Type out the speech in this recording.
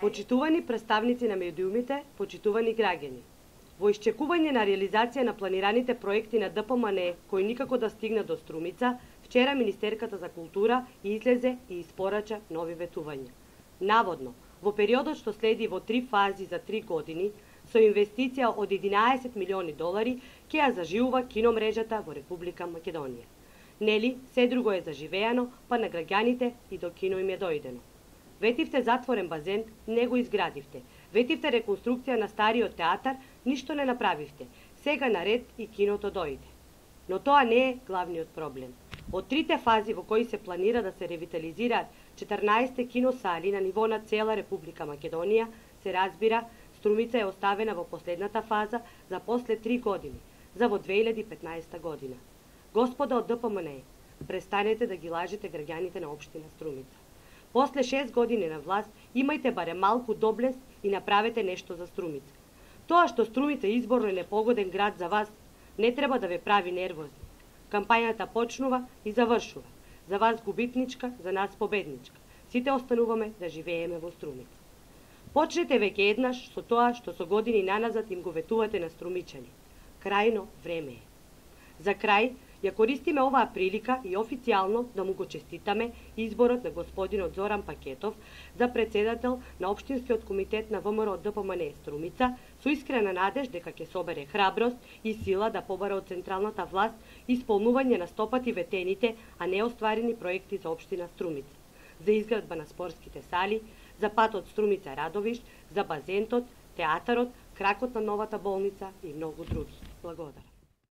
Почитувани представници на медиумите, почитувани граѓани. Во исчекување на реализација на планираните проекти на ДПМН кои никако да стигнат до Струмица, вчера Министерката за култура излезе и испорача нови ветувања. Наводно, во периодот што следи во 3 фази за 3 години, со инвестиција од 11 милиони долари, ќе ја заживува киномрежата во Република Македонија. Нели, се друго е заживеано, па на граѓаните и до кино им е дојдено. Ветивте затворен базен, не го изградивте. Ветивте реконструкција на стариот театар, ништо не направивте. Сега наред и киното дојде. Но тоа не е главниот проблем. Од 3 фази во кои се планира да се ревитализираат 14 киносали на ниво на цела Република Македонија, се разбира, Струмица е оставена во последната фаза за после 3 години, за во 2015 година. Господа од ДПМН, престанете да ги лажете граѓаните на општина Струмица. После 6 години на власт, имајте барем малку доблест и направете нешто за Струмица. Тоа што Струмица е изборно непогоден град за вас, не треба да ве прави нервозни. Кампањата почнува и завршува. За вас губитничка, за нас победничка. Сите остануваме да живееме во Струмица. Почнете веќе еднаш со тоа што со години наназад им го ветувате на струмичани. Крајно време е. За крај, ја користиме оваа прилика и официјално да му го честитаме изборот на господинот Зоран Пакетов за председател на Општинскиот комитет на ВМРО ДПМН Струмица, со искрена надеж дека ќе собере храброст и сила да побара од централната власт исполнување на стопати ветените, а не остварени проекти за општина Струмица, за изградба на спортските сали, за патот Струмица Радовиш, за базентот, театарот, кракот на новата болница и многу други. Благодарам.